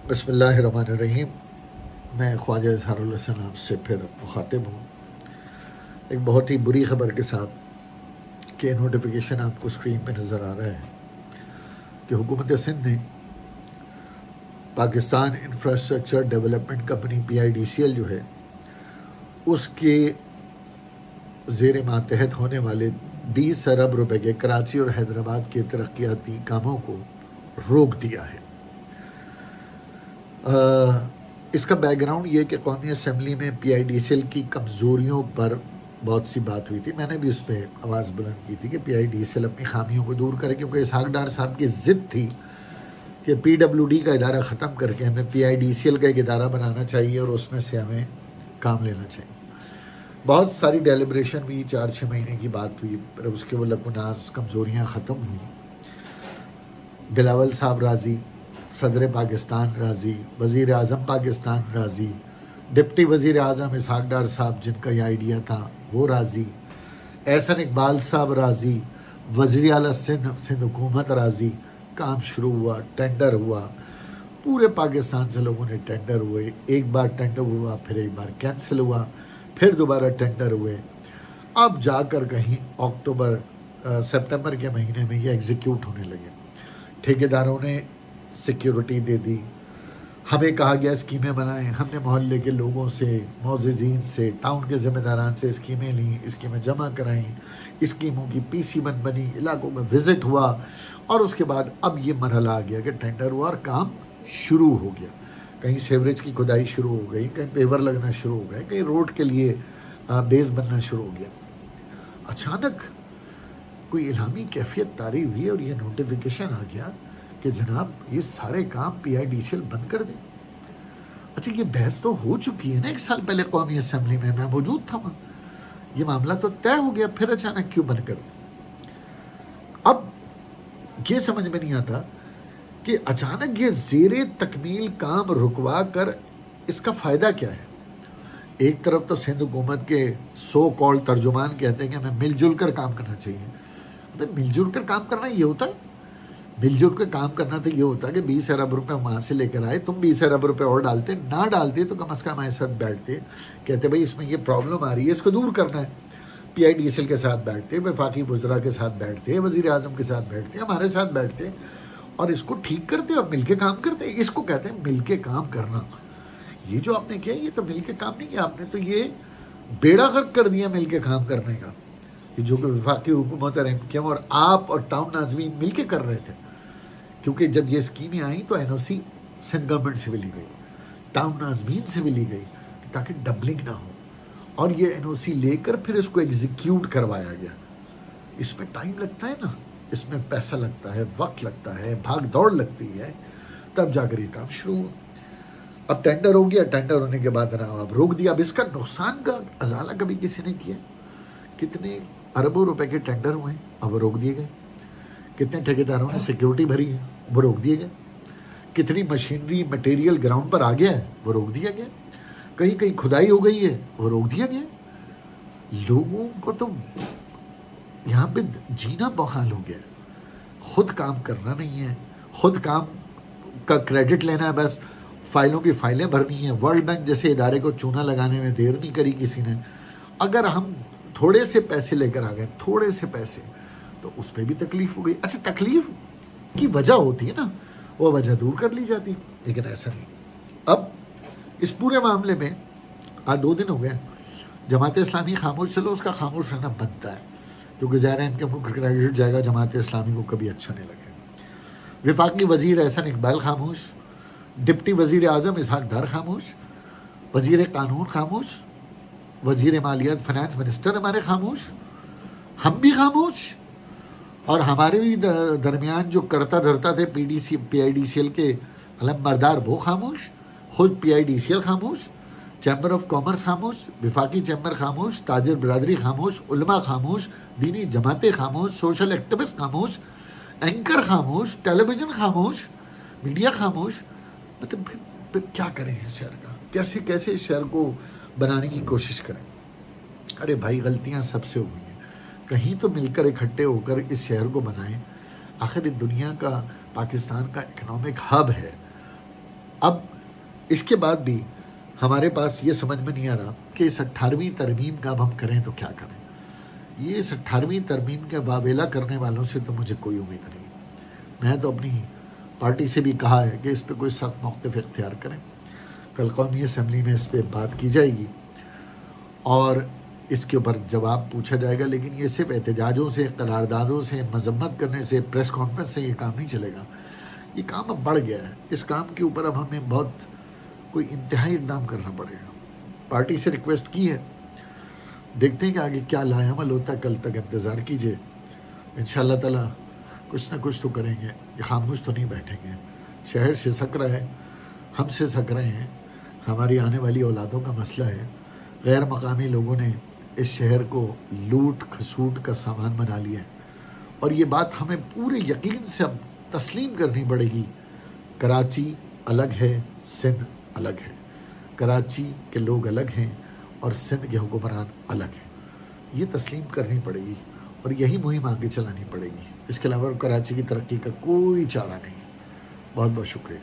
بسم اللہ الرحمن الرحیم. میں خواجہ اظہار الحسن آپ سے پھر مخاطب ہوں ایک بہت ہی بری خبر کے ساتھ کہ نوٹیفیکیشن آپ کو اسکرین پہ نظر آ رہا ہے کہ حکومت سندھ نے Pakistan infrastructure development company PIDCL جو ہے اس کے زیر ماتحت ہونے والے 20 ارب روپے کے کراچی اور حیدرآباد کے ترقیاتی کاموں کو روک دیا ہے. اس کا بیک گراؤنڈ یہ کہ قومی اسمبلی میں PIDCL کی کمزوریوں پر بہت سی بات ہوئی تھی. میں نے بھی اس پہ آواز بلند کی تھی کہ PIDCL اپنی خامیوں کو دور کرے، کیونکہ اسحاق ڈار صاحب کی ضد تھی کہ PWD کا ادارہ ختم کر کے ہمیں PIDCL کا ایک ادارہ بنانا چاہیے اور اس میں سے ہمیں کام لینا چاہیے. بہت ساری ڈیلیبریشن ہوئی، 4-6 مہینے کی بات ہوئی، پھر اس کے وہ لکوناز کمزوریاں ختم ہوئی. بلاول صاحب راضی، صدر پاکستان راضی، وزیر اعظم پاکستان راضی، ڈپٹی وزیر اعظم اسحاق ڈار صاحب جن کا یہ آئیڈیا تھا وہ راضی، احسن اقبال صاحب راضی، وزیر اعلیٰ سندھ حکومت راضی. کام شروع ہوا، ٹینڈر ہوا، پورے پاکستان سے لوگوں نے ٹینڈر ہوئے. ایک بار ٹینڈر ہوا، پھر ایک بار کینسل ہوا، پھر دوبارہ ٹینڈر ہوئے. اب جا کر کہیں سپٹمبر کے مہینے میں یہ ایگزیکیوٹ ہونے لگے. ٹھیکیداروں نے سیکیورٹی دے دی، ہمیں کہا گیا اسکیمیں بنائیں. ہم نے محلے کے لوگوں سے، معززین سے، ٹاؤن کے ذمہ داران سے اسکیمیں لیں، اسکیمیں جمع کرائیں، اسکیموں کی PC بنی، علاقوں میں وزٹ ہوا، اور اس کے بعد اب یہ مرحلہ آ گیا کہ ٹینڈر ہوا اور کام شروع ہو گیا. کہیں سیوریج کی کھدائی شروع ہو گئی، کہیں پیور لگنا شروع ہو گئے، کہیں روڈ کے لیے بیس بننا شروع ہو گیا. اچانک کوئی الہامی کیفیت طاری ہوئی اور یہ نوٹیفیکیشن آ گیا کہ جناب یہ سارے کام PIDCL بند کر دیں. اچھا، یہ بحث تو ہو چکی ہے نا 1 سال پہلے قومی اسمبلی میں موجود تھا وہاں. یہ معاملہ تو طے ہو گیا، پھر اچانک کیوں بند کر دیں؟ اب یہ سمجھ میں نہیں آتا کہ اچانک یہ زیر تکمیل کام رکوا کر اس کا فائدہ کیا ہے. ایک طرف تو سندھ حکومت کے سو کال ترجمان کہتے ہیں کہ ہمیں مل جل کر کام کرنا چاہیے. مل جل کر کام کرنا یہ ہوتا ہے؟ مل جل کر کام کرنا تو یہ ہوتا ہے کہ 20 ارب روپے وہاں سے لے کر آئے، تم 20 ارب روپے اور ڈالتے، نہ ڈالتے تو کم از کم ہمارے ساتھ بیٹھتے، کہتے بھائی اس میں یہ پرابلم آ رہی ہے، اس کو دور کرنا ہے. PIDCL کے ساتھ بیٹھتے، وفاقی وزراء کے ساتھ بیٹھتے، وزیر اعظم کے ساتھ بیٹھتے، ہمارے ساتھ بیٹھتے اور اس کو ٹھیک کرتے اور مل کے کام کرتے. اس کو کہتے ہیں مل کے کام کرنا. یہ جو آپ نے کیا یہ تو مل کے کام نہیں کیا، آپ نے تو یہ بیڑا غرق کر دیا مل کے کام کرنے کا. یہ جو کہ وفاقی حکومت اور MKM اور آپ اور ٹاؤن ناظمین مل کے کر رہے تھے. کیونکہ جب یہ اسکیمیں آئیں تو NOC سندھ گورنمنٹ سے بھی لی گئی، ٹاؤن ناظمین سے بھی لی گئی تاکہ ڈبلنگ نہ ہو، اور یہ NOC لے کر پھر اس کو ایگزیکیوٹ کروایا گیا. اس میں ٹائم لگتا ہے نا، اس میں پیسہ لگتا ہے، وقت لگتا ہے، بھاگ دوڑ لگتی ہے، تب جا کر یہ کام شروع ہوا. اب ٹینڈر ہو گیا، ٹینڈر ہونے کے بعد اب روک دیا. اب اس کا نقصان کا ازالہ کبھی کسی نے کیا؟ کتنے اربوں روپے کے ٹینڈر ہوئے، اب روک دیے گئے. کتنے ٹھیکیداروں نے سیکیورٹی بھری ہے، وہ روک دیے گئے. کتنی مشینری مٹیریل گراؤنڈ پر آ گیا ہے، وہ روک دیا گیا. کہیں کہیں کھدائی ہو گئی ہے، وہ روک دیا گیا. لوگوں کو تو یہاں پہ جینا بحال ہو گیا. خود کام کرنا نہیں ہے، خود کام کا کریڈٹ لینا ہے، بس فائلوں کی فائلیں بھرنی ہیں. ورلڈ بینک جیسے ادارے کو چونا لگانے میں دیر نہیں کری کسی نے. اگر ہم تھوڑے سے پیسے لے کر آ گئے، تھوڑے سے پیسے، تو اس پہ بھی تکلیف ہو گئی. اچھا، تکلیف کی وجہ ہوتی ہے نا، وہ وجہ دور کر لی جاتی، لیکن ایسا نہیں. اب اس پورے معاملے میں آج 2 دن ہو گئے، جماعت اسلامی خاموش. چلو اس کا خاموش رہنا بنتا ہے، کیونکہ ظاہر ہے ان کے منہ کریڈٹ جائے گا، جماعت اسلامی کو کبھی اچھا نہیں لگے. وفاقی وزیر احسن اقبال خاموش، ڈپٹی وزیر اعظم اسحاق ڈار خاموش، وزیر قانون خاموش، وزیر مالیات فائنانس منسٹر ہمارے خاموش، ہم بھی خاموش، اور ہمارے بھی درمیان جو کرتا دھرتا تھے PIDCL کے علم بردار وہ خاموش، خود PIDCL خاموش، چیمبر آف کامرس خاموش، وفاقی چیمبر خاموش، تاجر برادری خاموش، علماء خاموش، دینی جماعتیں خاموش، سوشل ایکٹیوسٹ خاموش، اینکر خاموش، ٹیلی ویژن خاموش، میڈیا خاموش. مطلب پھر کیا کریں اس شہر کا؟ کیسے اس شہر کو بنانے کی کوشش کریں؟ ارے بھائی، غلطیاں سب سے ہوئی ہیں، کہیں تو مل کر اکٹھے ہو کر اس شہر کو بنائیں. آخر دنیا کا، پاکستان کا اکنامک ہب ہے. اب اس کے بعد بھی ہمارے پاس یہ سمجھ میں نہیں آ رہا کہ اس 18ویں ترمیم کا اب ہم کریں تو کیا کریں. یہ اس 18ویں ترمیم کا واویلا کرنے والوں سے تو مجھے کوئی امید نہیں. میں تو اپنی پارٹی سے بھی کہا ہے کہ اس پہ کوئی سخت موقف اختیار کریں. کل قومی اسمبلی میں اس پہ بات کی جائے گی اور اس کے اوپر جواب پوچھا جائے گا، لیکن یہ صرف احتجاجوں سے، قراردادوں سے، مذمت کرنے سے، پریس کانفرنس سے یہ کام نہیں چلے گا. یہ کام اب بڑھ گیا ہے. اس کام کے اوپر اب ہمیں بہت کوئی انتہائی اقدام کرنا پڑے گا. پارٹی سے ریکویسٹ کی ہے، دیکھتے ہیں کہ آگے کیا لائے عمل ہوتا ہے. کل تک انتظار کیجیے، انشاءاللہ تعالی کچھ نہ کچھ تو کریں گے. یہ خاموش تو نہیں بیٹھیں گے. شہر سے سک رہا ہے، ہم سے سک رہے ہیں، ہماری آنے والی اولادوں کا مسئلہ ہے. غیر مقامی لوگوں نے اس شہر کو لوٹ کھسوٹ کا سامان بنا لیا ہے، اور یہ بات ہمیں پورے یقین سے اب تسلیم کرنی پڑے گی. کراچی الگ ہے، سندھ الگ ہے. کراچی کے لوگ الگ ہیں اور سندھ کے حکمران الگ ہیں. یہ تسلیم کرنی پڑے گی اور یہی مہم آگے چلانی پڑے گی. اس کے علاوہ کراچی کی ترقی کا کوئی چارہ نہیں. بہت بہت شکریہ.